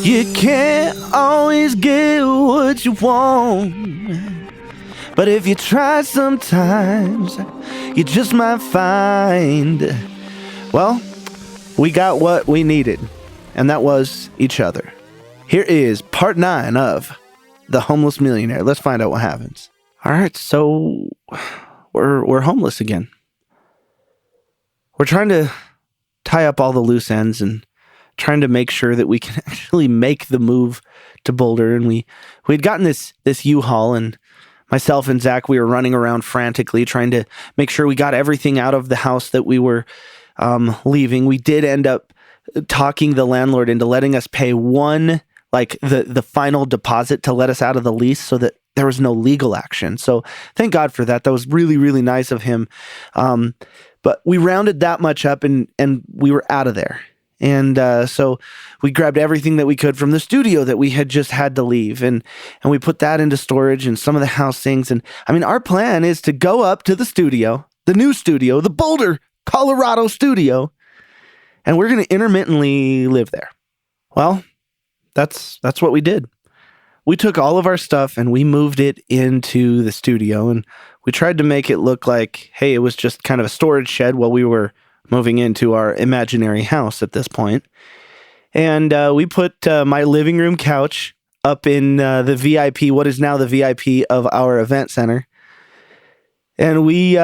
You can't always get what you want, but if you try sometimes, you just might find, well, we got what we needed, and that was each other. Here is part 9 of The Homeless Millionaire. Let's find out what happens. All right, so we're homeless again. We're trying to tie up all the loose ends and trying to make sure that we can actually make the move to Boulder. And we'd gotten this U-Haul, and myself and Zach, we were running around frantically trying to make sure we got everything out of the house that we were leaving. We did end up talking the landlord into letting us pay the final deposit to let us out of the lease so that there was no legal action. So thank God for that. That was really, really nice of him. But we rounded that much up and we were out of there. And so we grabbed everything that we could from the studio that we had just had to leave. And we put that into storage and some of the house things. And I mean, our plan is to go up to the studio, the new studio, the Boulder, Colorado studio, and we're going to intermittently live there. Well, that's what we did. We took all of our stuff and we moved it into the studio, and we tried to make it look like, hey, it was just kind of a storage shed while we were moving into our imaginary house at this point. And we put my living room couch up in the VIP, what is now the VIP of our event center. And we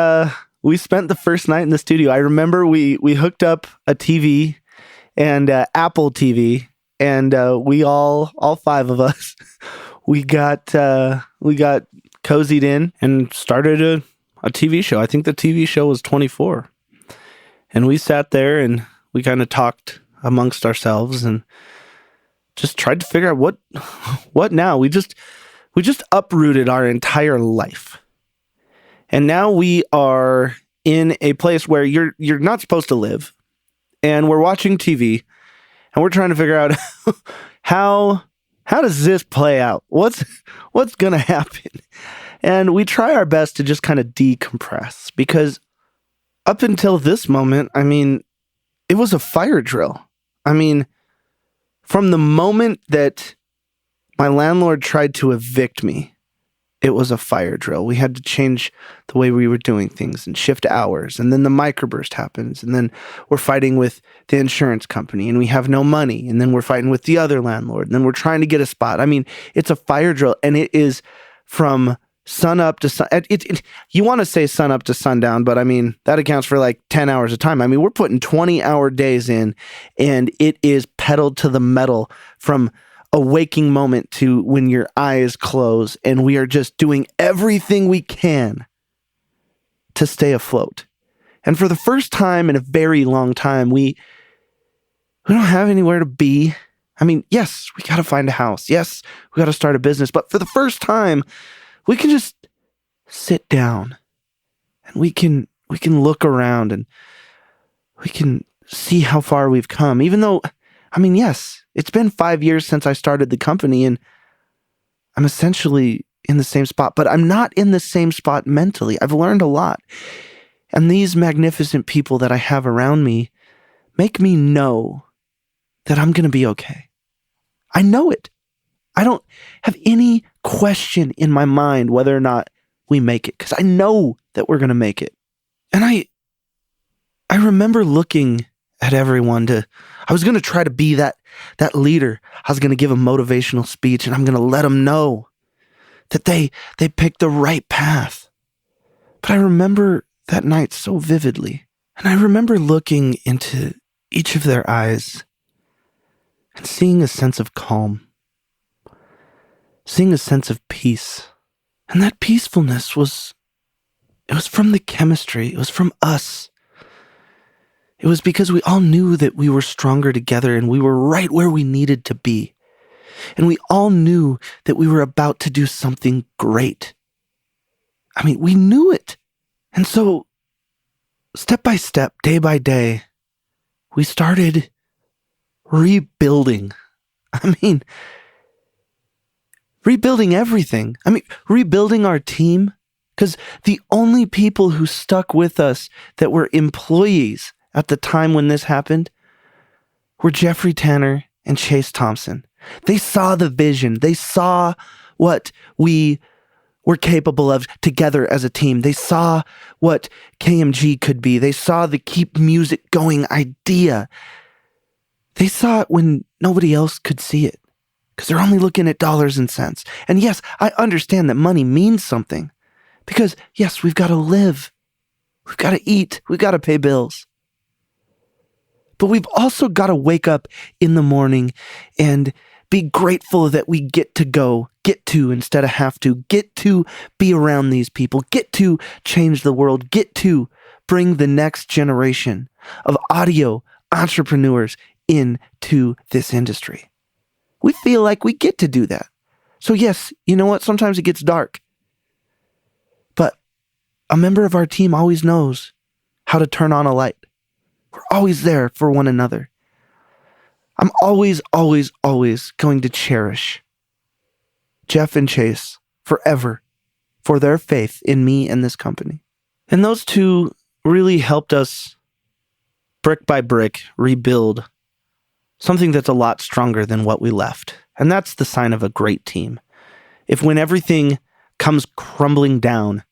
spent the first night in the studio. I remember we hooked up a TV and Apple TV, and we all 5 of us, we got cozied in and started a TV show. I think the TV show was 24. And we sat there and we kind of talked amongst ourselves and just tried to figure out what now. We just uprooted our entire life. And now we are in a place where you're not supposed to live. And we're watching TV and we're trying to figure out how does this play out? What's going to happen? And we try our best to just kind of decompress, because up until this moment, I mean, it was a fire drill. I mean, from the moment that my landlord tried to evict me, it was a fire drill. We had to change the way we were doing things and shift hours. And then the microburst happens. And then we're fighting with the insurance company and we have no money. And then we're fighting with the other landlord. And then we're trying to get a spot. I mean, it's a fire drill, and it is from sun up to sun. You want to say sun up to sundown, but I mean, that accounts for like 10 hours of time. I mean, we're putting 20-hour days in, and it is pedal to the metal from a waking moment to when your eyes close, and we are just doing everything we can to stay afloat. And for the first time in a very long time, we don't have anywhere to be. I mean, yes, we got to find a house. Yes, we got to start a business. But for the first time, we can just sit down and we can look around and we can see how far we've come. Even though, I mean, yes, it's been 5 years since I started the company and I'm essentially in the same spot, but I'm not in the same spot mentally. I've learned a lot. And these magnificent people that I have around me make me know that I'm going to be okay. I know it. I don't have any question in my mind whether or not we make it, because I know that we're going to make it. And I remember looking at everyone I was going to try to be that leader. I was going to give a motivational speech, and I'm going to let them know that they picked the right path. But I remember that night so vividly. And I remember looking into each of their eyes and seeing a sense of calm, seeing a sense of peace. And that peacefulness was from the chemistry. It was from us. It was because we all knew that we were stronger together and we were right where we needed to be. And we all knew that we were about to do something great. I mean, we knew it. And so, step by step, day by day, we started rebuilding. I mean, rebuilding everything. I mean, rebuilding our team. Because the only people who stuck with us that were employees at the time when this happened were Jeffrey Tanner and Chase Thompson. They saw the vision. They saw what we were capable of together as a team. They saw what KMG could be. They saw the keep music going idea. They saw it when nobody else could see it because they're only looking at dollars and cents. And yes, I understand that money means something because yes, we've got to live. We've got to eat. We've got to pay bills. But we've also got to wake up in the morning and be grateful that we get to instead of have to, get to be around these people, get to change the world, get to bring the next generation of audio entrepreneurs into this industry. We feel like we get to do that. So yes, you know what? Sometimes it gets dark. But a member of our team always knows how to turn on a light. We're always there for one another. I'm always, always, always going to cherish Jeff and Chase forever for their faith in me and this company. And those two really helped us brick by brick rebuild something that's a lot stronger than what we left. And that's the sign of a great team. If when everything comes crumbling down,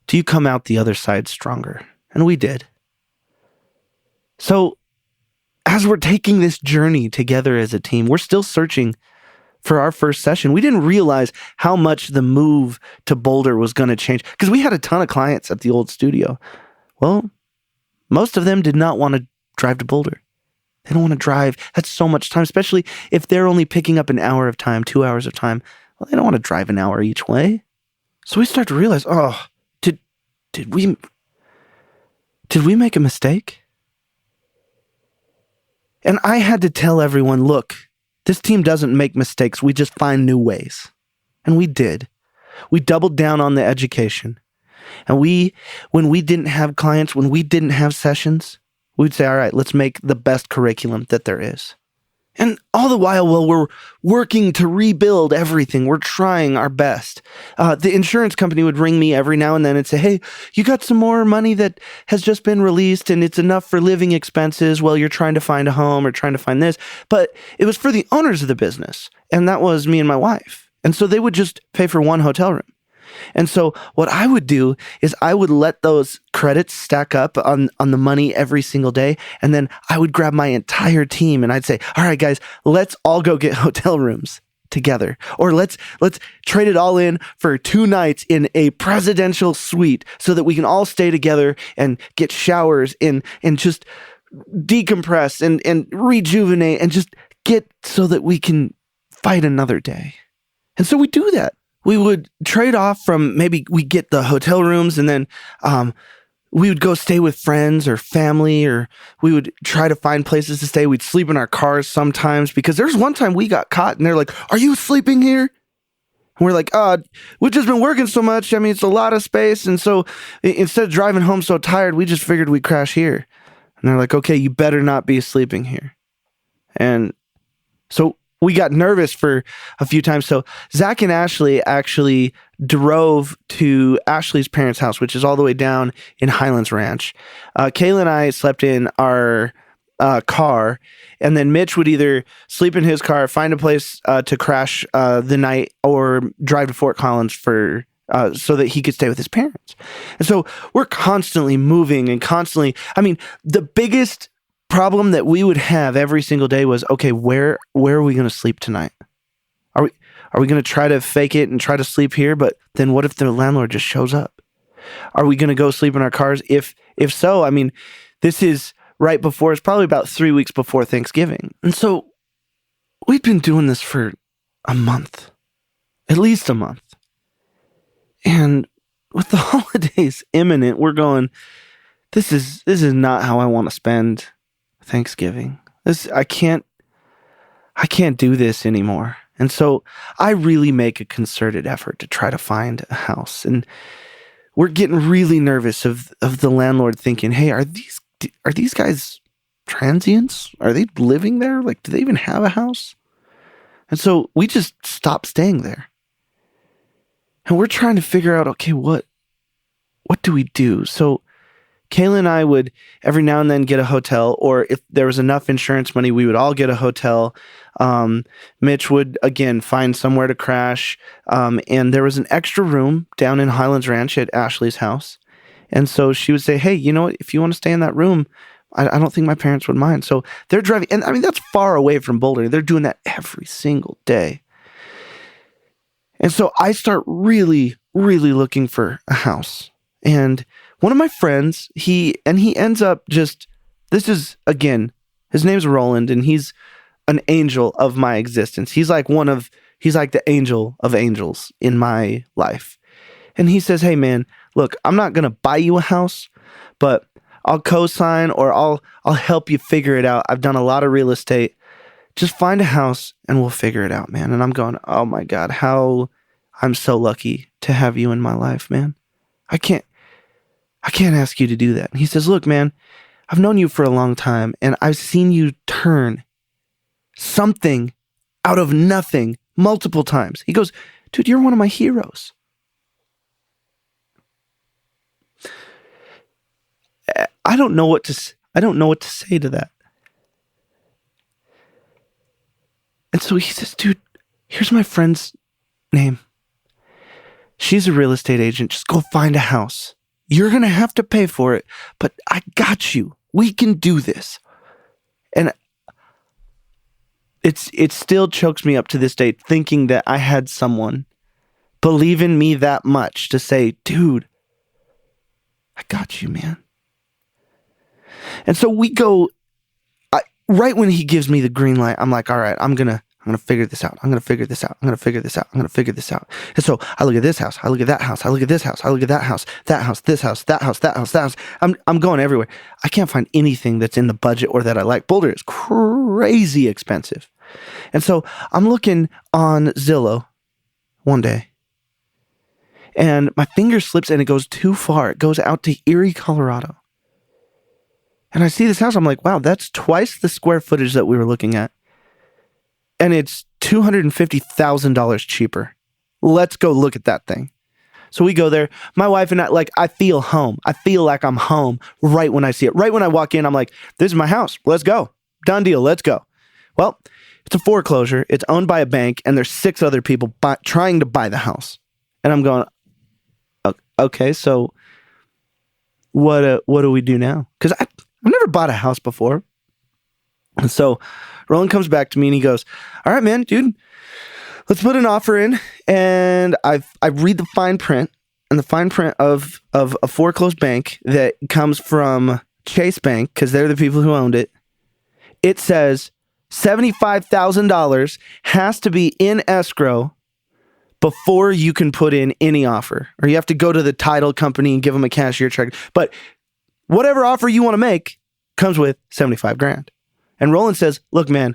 do you come out the other side stronger? And we did. So as we're taking this journey together as a team, we're still searching for our first session. We didn't realize how much the move to Boulder was going to change because we had a ton of clients at the old studio. Well, most of them did not want to drive to Boulder. They don't want to drive. That's so much time, especially if they're only picking up an hour of time, 2 hours of time. Well, they don't want to drive an hour each way. So we start to realize, did we make a mistake? And I had to tell everyone, look, this team doesn't make mistakes. We just find new ways. And we did. We doubled down on the education. And when we didn't have clients, when we didn't have sessions, we'd say, all right, let's make the best curriculum that there is. And all the while we're working to rebuild everything, we're trying our best. The insurance company would ring me every now and then and say, hey, you got some more money that has just been released and it's enough for living expenses while you're trying to find a home or trying to find this. But it was for the owners of the business. And that was me and my wife. And so they would just pay for one hotel room. And so what I would do is I would let those credits stack up on the money every single day. And then I would grab my entire team and I'd say, all right, guys, let's all go get hotel rooms together. Or let's trade it all in for 2 nights in a presidential suite so that we can all stay together and get showers and just decompress and rejuvenate and just get so that we can fight another day. And so we do that. We would trade off from maybe we get the hotel rooms and then we would go stay with friends or family, or we would try to find places to stay. We'd sleep in our cars sometimes because there's one time we got caught and they're like, are you sleeping here? And we're like, we've just been working so much. I mean, it's a lot of space. And so instead of driving home so tired, we just figured we'd crash here. And they're like, okay, you better not be sleeping here. And so we got nervous for a few times. So Zach and Ashley actually drove to Ashley's parents' house, which is all the way down in Highlands Ranch. Kayla and I slept in our car, and then Mitch would either sleep in his car, find a place to crash the night, or drive to Fort Collins for so that he could stay with his parents. And so we're constantly moving and constantly, the biggest problem that we would have every single day was, okay, where are we going to sleep tonight? Are we going to try to fake it and try to sleep here? But then what if the landlord just shows up? Are we going to go sleep in our cars? If so, this is right before, it's probably about 3 weeks before Thanksgiving. And so we've been doing this for a month, at least a month. And with the holidays imminent, we're going, this is not how I want to spend Thanksgiving. I can't do this anymore. And so I really make a concerted effort to try to find a house. And we're getting really nervous of the landlord thinking, hey, are these guys transients? Are they living there? Like, do they even have a house? And so we just stopped staying there. And we're trying to figure out, okay, what do we do? So Kayla and I would every now and then get a hotel, or if there was enough insurance money, we would all get a hotel. Mitch would, again, find somewhere to crash. And there was an extra room down in Highlands Ranch at Ashley's house. And so she would say, hey, you know what? If you want to stay in that room, I don't think my parents would mind. So they're driving. And I mean, that's far away from Boulder. They're doing that every single day. And so I start really, really looking for a house. And one of my friends, he ends up this is, again, his name's Roland, and he's an angel of my existence. He's like the angel of angels in my life. And he says, hey man, look, I'm not going to buy you a house, but I'll co-sign, or I'll help you figure it out. I've done a lot of real estate. Just find a house and we'll figure it out, man. And I'm going, oh my God, I'm so lucky to have you in my life, man. I can't ask you to do that. And he says, look, man, I've known you for a long time, and I've seen you turn something out of nothing multiple times. He goes, dude, you're one of my heroes. I don't know what to say to that. And so he says, dude, here's my friend's name. She's a real estate agent. Just go find a house. You're going to have to pay for it, but I got you. We can do this. And it still chokes me up to this day thinking that I had someone believe in me that much to say, dude, I got you, man. And so we go, right when he gives me the green light, I'm like, all right, I'm going to figure this out. I'm going to figure this out. I'm going to figure this out. I'm going to figure this out. And so I look at this house. I look at that house. I look at this house. I look at that house, this house, that house, that house, that house. I'm going everywhere. I can't find anything that's in the budget or that I like. Boulder is crazy expensive. And so I'm looking on Zillow one day, and my finger slips and it goes too far. It goes out to Erie, Colorado. And I see this house. I'm like, wow, that's twice the square footage that we were looking at. And it's $250,000 cheaper. Let's go look at that thing. So we go there. My wife and I feel home. I feel like I'm home right when I see it. Right when I walk in, I'm like, this is my house. Let's go. Done deal. Let's go. Well, it's a foreclosure. It's owned by a bank, and there's 6 other people trying to buy the house. And I'm going, okay, so what do we do now? Because I've never bought a house before. And so Roland comes back to me and he goes, all right, man, dude, let's put an offer in. And I read the fine print, and the fine print of a foreclosed bank that comes from Chase Bank, because they're the people who owned it. It says $75,000 has to be in escrow before you can put in any offer, or you have to go to the title company and give them a cashier check. But whatever offer you want to make comes with $75,000. And Roland says, look, man,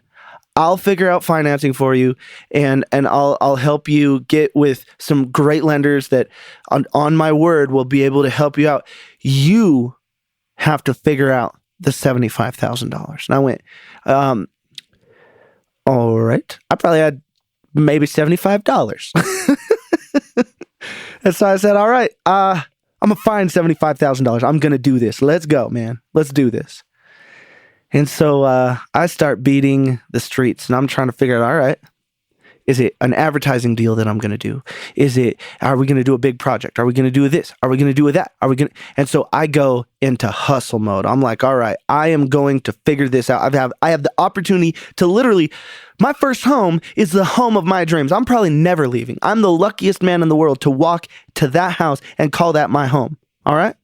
I'll figure out financing for you, and I'll help you get with some great lenders that on my word will be able to help you out. You have to figure out the $75,000. And I went, all right. I probably had maybe $75. And so I said, all right, I'm going to find $75,000. I'm going to do this. Let's go, man. Let's do this. And so I start beating the streets, and I'm trying to figure out, all right, is it an advertising deal that I'm going to do? Are we going to do a big project? Are we going to do this? Are we going to do that? And so I go into hustle mode. I'm like, all right, I am going to figure this out. I have the opportunity to literally, my first home is the home of my dreams. I'm probably never leaving. I'm the luckiest man in the world to walk to that house and call that my home. All right.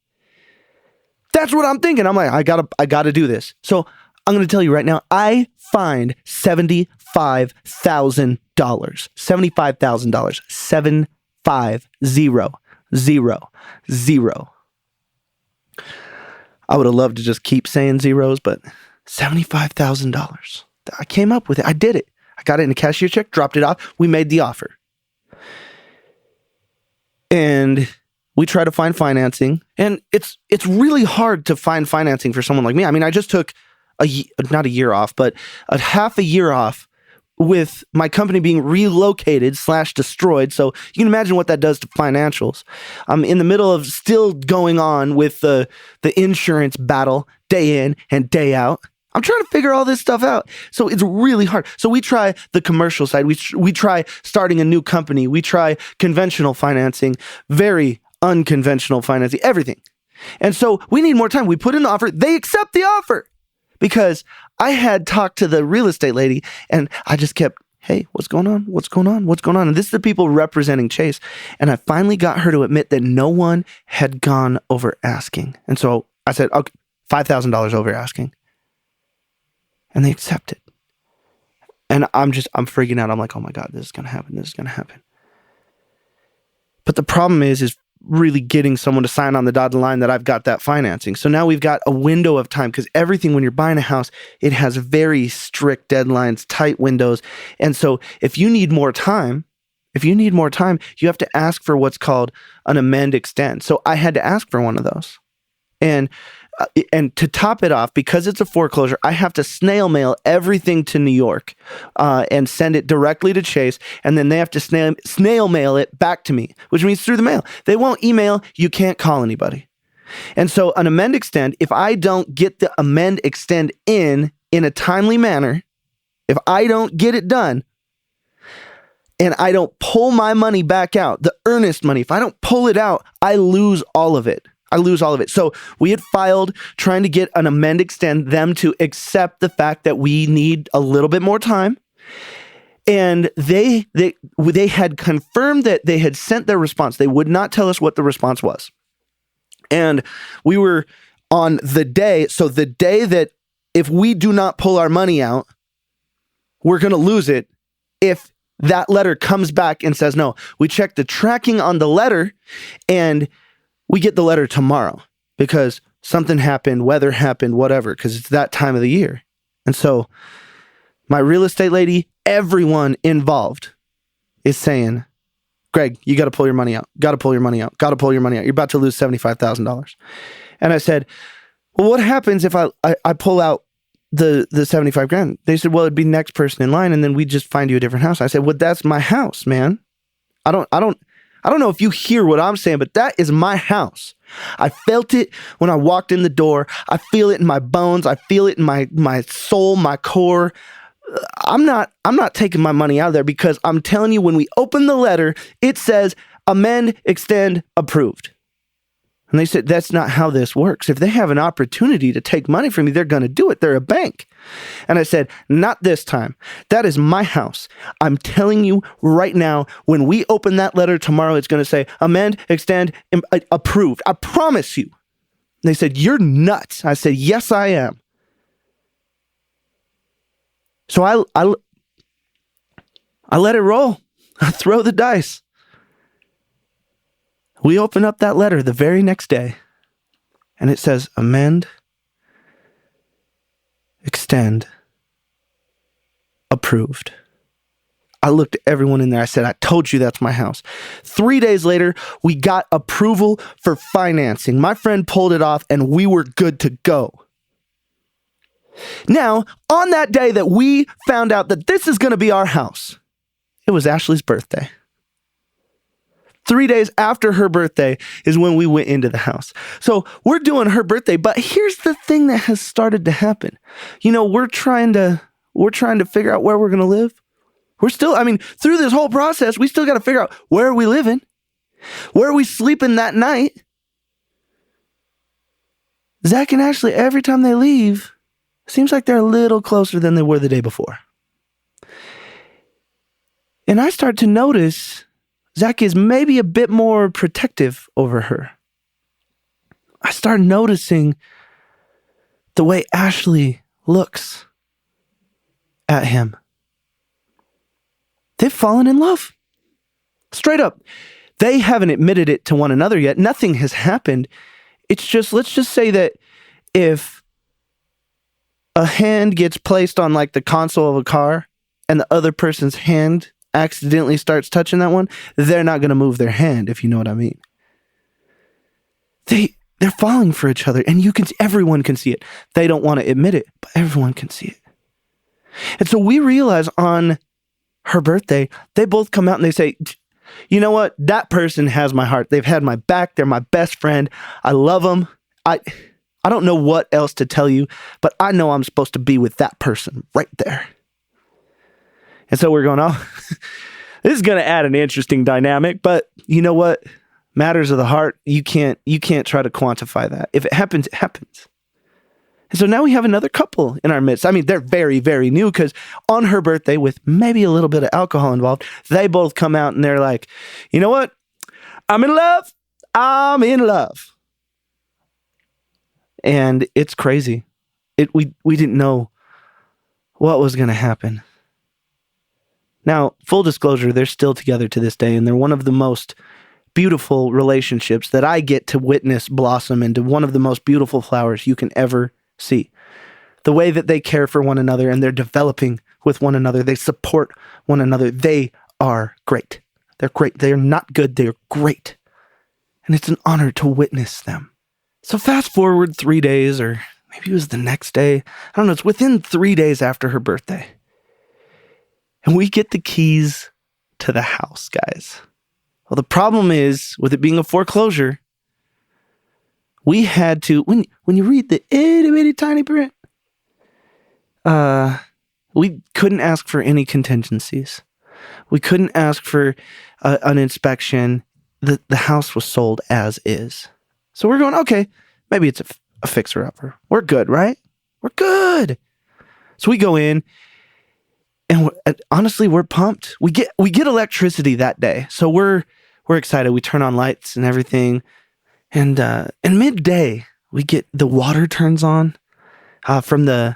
That's what I'm thinking. I'm like, I gotta do this. So I'm going to tell you right now, I find $75,000. $75,000. 75000. I would have loved to just keep saying zeros, but $75,000. I came up with it. I did it. I got it in a cashier check, dropped it off. We made the offer. And we try to find financing, and it's really hard to find financing for someone like me. I mean, I just took not a year off, but a half a year off with my company being relocated / destroyed. So you can imagine what that does to financials. I'm in the middle of still going on with the insurance battle day in and day out. I'm trying to figure all this stuff out. So it's really hard. So we try the commercial side. We try starting a new company. We try conventional financing, very unconventional financing, everything. And so we need more time. We put in the offer. They accept the offer because I had talked to the real estate lady and I just kept, hey, what's going on? What's going on? What's going on? And this is the people representing Chase. And I finally got her to admit that no one had gone over asking. And so I said, okay, $5,000 over asking. And they accepted. And I'm freaking out. I'm like, oh my God, this is going to happen. This is going to happen. But the problem is really getting someone to sign on the dotted line that I've got that financing. So now we've got a window of time because everything when you're buying a house, it has very strict deadlines, tight windows. And so if you need more time, you have to ask for what's called an amend extend. So I had to ask for one of those. And to top it off, because it's a foreclosure, I have to snail mail everything to New York and send it directly to Chase. And then they have to snail mail it back to me, which means through the mail. They won't email. You can't call anybody. And so an amend extend, if I don't get the amend extend in a timely manner, if I don't get it done and I don't pull my money back out, the earnest money, if I don't pull it out, I lose all of it. So we had filed trying to get an amend extend, them to accept the fact that we need a little bit more time. And they had confirmed that they had sent their response. They would not tell us what the response was. And we were on the day that if we do not pull our money out, we're going to lose it. If that letter comes back and says no, we check the tracking on the letter and we get the letter tomorrow because something happened, weather happened, whatever, because it's that time of the year. And so my real estate lady, everyone involved is saying, Greg, you got to pull your money out. Got to pull your money out. Got to pull your money out. You're about to lose $75,000. And I said, well, what happens if I pull out the 75 grand? They said, well, it'd be next person in line and then we just find you a different house. I said, well, that's my house, man. I don't know if you hear what I'm saying, but that is my house. I felt it when I walked in the door. I feel it in my bones. I feel it in my soul, my core. I'm not taking my money out of there because I'm telling you, when we open the letter, it says amend, extend, approved. And they said, that's not how this works. If they have an opportunity to take money from you, they're going to do it. They're a bank. And I said, not this time. That is my house. I'm telling you right now, when we open that letter tomorrow, it's going to say amend, extend, approved. I promise you. And they said, you're nuts. I said, yes, I am. So I let it roll. I throw the dice. We open up that letter the very next day, and it says, amend, extend, approved. I looked at everyone in there. I said, I told you that's my house. 3 days later, we got approval for financing. My friend pulled it off, and we were good to go. Now, on that day that we found out that this is going to be our house, it was Ashley's birthday. 3 days after her birthday is when we went into the house. So we're doing her birthday, but here's the thing that has started to happen. You know, we're trying to figure out where we're going to live. Through this whole process, we still got to figure out where are we living? Where are we sleeping that night? Zach and Ashley, every time they leave, seems like they're a little closer than they were the day before. And I start to notice Zach is maybe a bit more protective over her. I start noticing the way Ashley looks at him. They've fallen in love. Straight up. They haven't admitted it to one another yet. Nothing has happened. It's just, let's just say that if a hand gets placed on like the console of a car and the other person's hand accidentally starts touching that one, they're not going to move their hand, if you know what I mean. They're falling for each other, and everyone can see it. They don't want to admit it, but everyone can see it. And so we realize on her birthday, they both come out and they say, you know what? That person has my heart. They've had my back. They're my best friend. I love them. I don't know what else to tell you, but I know I'm supposed to be with that person right there. And so we're going, oh, this is going to add an interesting dynamic, but you know what? Matters of the heart, you can't try to quantify that. If it happens, it happens. And so now we have another couple in our midst. I mean, they're very, very new because on her birthday, with maybe a little bit of alcohol involved, they both come out and they're like, you know what? I'm in love. I'm in love. And it's crazy. We didn't know what was going to happen. Now, full disclosure, they're still together to this day, and they're one of the most beautiful relationships that I get to witness blossom into one of the most beautiful flowers you can ever see. The way that they care for one another and they're developing with one another, they support one another. They are great. They're great. They're not good. They're great. And it's an honor to witness them. So fast forward 3 days, or maybe it was the next day. I don't know. It's within 3 days after her birthday. And we get the keys to the house, guys. Well, the problem is, with it being a foreclosure, we had to, when you read the itty bitty tiny print, we couldn't ask for any contingencies. We couldn't ask for an inspection. The house was sold as is. So we're going, okay, maybe it's a fixer-upper. We're good, right? We're good. So we go in, and honestly, we're pumped. We get electricity that day, so we're excited. We turn on lights and everything, and midday we get the water turns on from the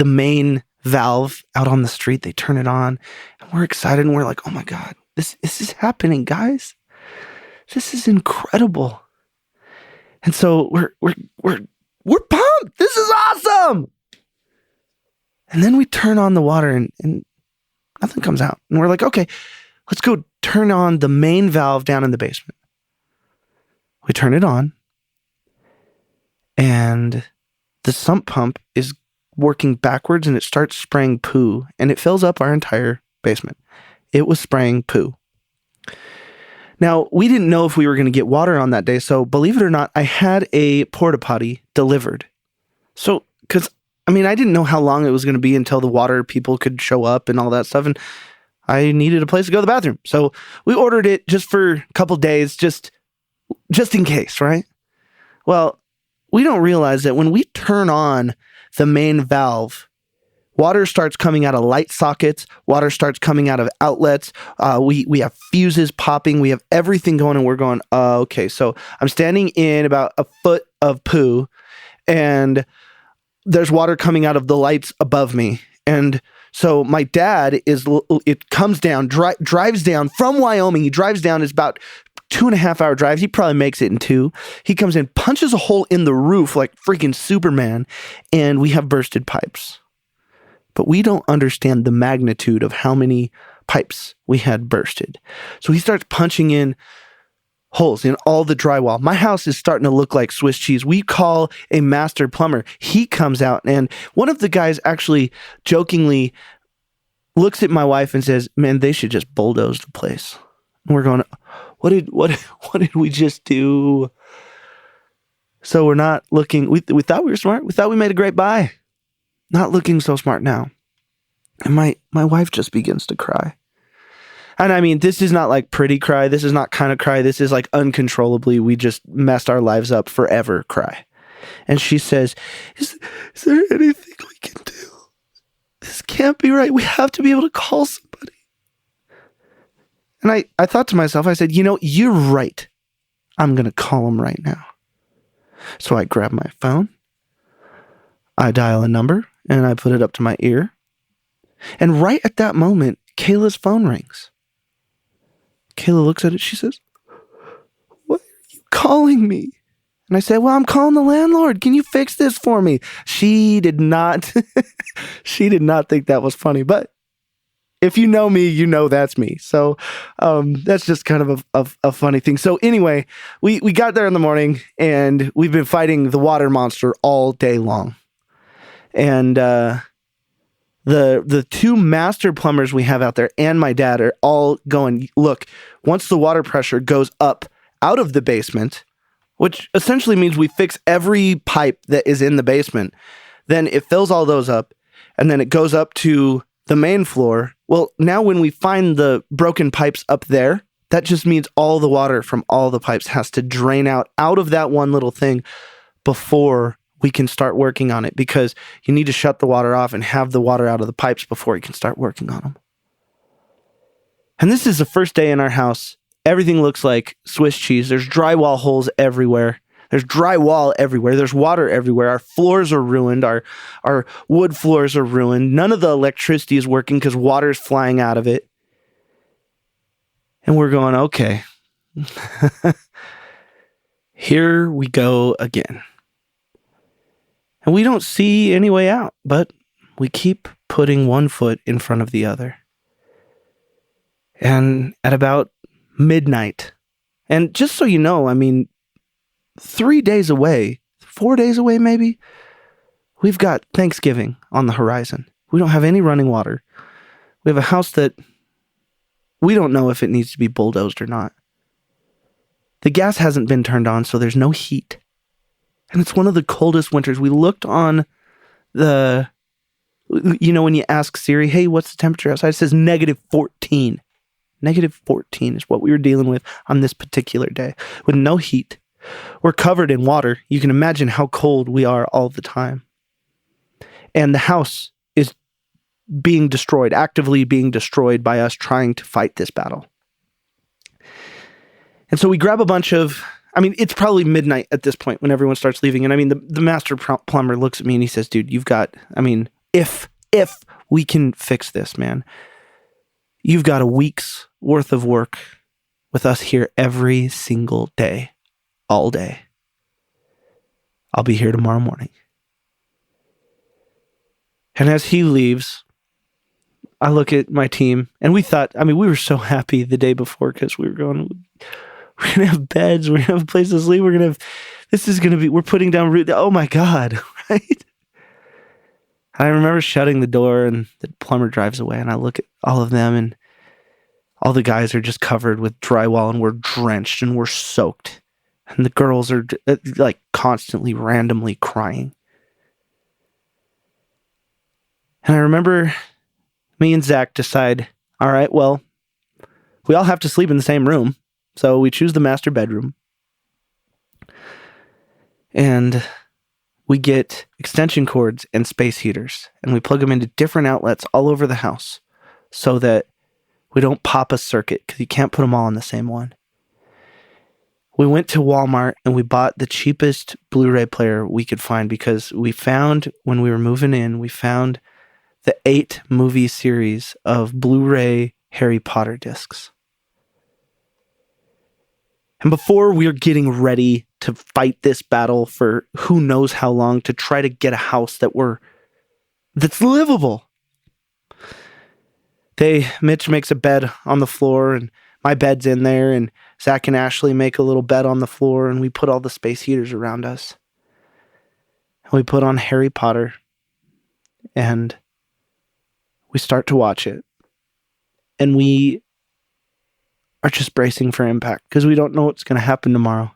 main valve out on the street. They turn it on, and we're excited, and we're like, oh my God, this is happening, guys. This is incredible. And so we're pumped. This is awesome. And then we turn on the water and nothing comes out. And we're like, okay, let's go turn on the main valve down in the basement. We turn it on, and the sump pump is working backwards, and it starts spraying poo, and it fills up our entire basement. It was spraying poo. Now, we didn't know if we were going to get water on that day, so believe it or not, I had a porta potty delivered. So, because, I didn't know how long it was going to be until the water people could show up and all that stuff, and I needed a place to go to the bathroom. So we ordered it just for a couple days, just in case, right? Well, we don't realize that when we turn on the main valve, water starts coming out of light sockets. Water starts coming out of outlets. We have fuses popping. We have everything going, and we're going, okay. So I'm standing in about a foot of poo, and there's water coming out of the lights above me. And so my dad comes down, drives down from Wyoming. He drives down. It's about 2.5 hour drive. He probably makes it in 2. He comes in, punches a hole in the roof like freaking Superman, and we have bursted pipes. But we don't understand the magnitude of how many pipes we had bursted. So he starts punching in holes in all the drywall. My house is starting to look like Swiss cheese. We call a master plumber. He comes out, and one of the guys actually jokingly looks at my wife and says, man, they should just bulldoze the place. And we're going, what did we just do? So we're not looking, we thought we were smart. We thought we made a great buy. Not looking so smart now. And my wife just begins to cry. And this is not like pretty cry. This is not kind of cry. This is like uncontrollably, we just messed our lives up forever cry. And she says, is there anything we can do? This can't be right. We have to be able to call somebody. And I thought to myself, I said, you're right. I'm going to call him right now. So I grab my phone. I dial a number, and I put it up to my ear. And right at that moment, Kayla's phone rings. Kayla looks at it. She says, "Why are you calling me?" And I said, "Well, I'm calling the landlord. Can you fix this for me?" She did not, she did not think that was funny. But if you know me, you know that's me. So that's just kind of a funny thing. So anyway, we got there in the morning, and we've been fighting the water monster all day long. And The two master plumbers we have out there and my dad are all going, look, once the water pressure goes up out of the basement, which essentially means we fix every pipe that is in the basement, then it fills all those up, and then it goes up to the main floor. Well, now when we find the broken pipes up there, that just means all the water from all the pipes has to drain out of that one little thing before we can start working on it, because you need to shut the water off and have the water out of the pipes before you can start working on them. And this is the first day in our house. Everything looks like Swiss cheese. There's drywall holes everywhere. There's drywall everywhere. There's water everywhere. Our floors are ruined. Our wood floors are ruined. None of the electricity is working because water's flying out of it. And we're going, okay, here we go again. And we don't see any way out, but we keep putting one foot in front of the other. And at about midnight, and just so you know, 3 days away, 4 days away maybe, we've got Thanksgiving on the horizon. We don't have any running water. We have a house that we don't know if it needs to be bulldozed or not. The gas hasn't been turned on, so there's no heat. And it's one of the coldest winters. We looked on when you ask Siri, hey, what's the temperature outside? It says -14. -14 is what we were dealing with on this particular day, with no heat. We're covered in water. You can imagine how cold we are all the time. And the house is being destroyed, actively being destroyed by us trying to fight this battle. And so we grab a bunch of, it's probably midnight at this point when everyone starts leaving. And the master plumber looks at me and he says, dude, you've got, if we can fix this, man, you've got a week's worth of work with us here every single day, all day. I'll be here tomorrow morning. And as he leaves, I look at my team and we thought, we were so happy the day before because we were going, we're going to have beds, we're going to have a place to sleep, we're putting down root. Oh my God, right? I remember shutting the door and the plumber drives away and I look at all of them and all the guys are just covered with drywall and we're drenched and we're soaked. And the girls are like constantly randomly crying. And I remember me and Zach decide, all right, well, we all have to sleep in the same room. So we choose the master bedroom. And we get extension cords and space heaters. And we plug them into different outlets all over the house so that we don't pop a circuit because you can't put them all in the same one. We went to Walmart and we bought the cheapest Blu-ray player we could find because we found, when we were moving in, we found the 8 movie series of Blu-ray Harry Potter discs. And before we were getting ready to fight this battle for who knows how long to try to get a house that's livable, Mitch makes a bed on the floor and my bed's in there and Zach and Ashley make a little bed on the floor and we put all the space heaters around us. And we put on Harry Potter and we start to watch it. And we are just bracing for impact because we don't know what's going to happen tomorrow.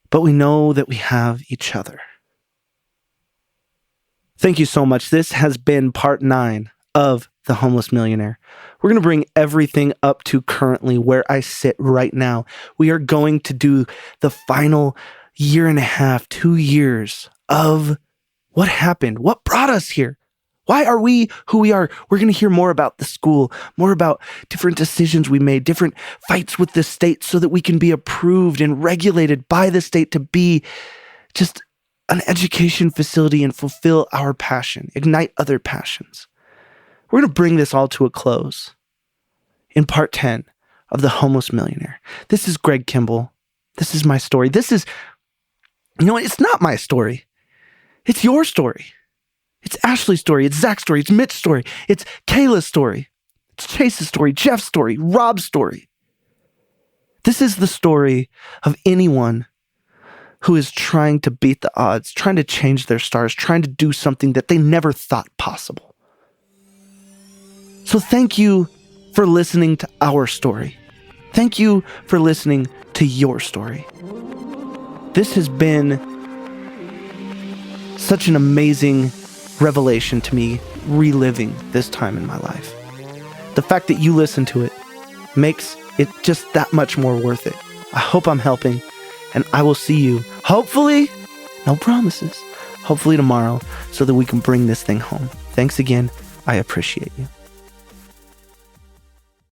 But we know that we have each other. Thank you so much. This has been part 9 of The Homeless Millionaire. We're going to bring everything up to currently where I sit right now. We are going to do the final 1.5, 2 years of what happened, what brought us here. Why are we who we are? We're going to hear more about the school, more about different decisions we made, different fights with the state so that we can be approved and regulated by the state to be just an education facility and fulfill our passion, ignite other passions. We're going to bring this all to a close in part 10 of The Homeless Millionaire. This is Greg Kimball. This is my story. It's not my story. It's your story. It's Ashley's story. It's Zach's story. It's Mitch's story. It's Kayla's story. It's Chase's story, Jeff's story, Rob's story. This is the story of anyone who is trying to beat the odds, trying to change their stars, trying to do something that they never thought possible. So thank you for listening to our story. Thank you for listening to your story. This has been such an amazing revelation to me, reliving this time in my life. The fact that you listen to it makes it just that much more worth it. I hope I'm helping, and I will see you, hopefully, no promises, hopefully tomorrow, so that we can bring this thing home. Thanks again. I appreciate you.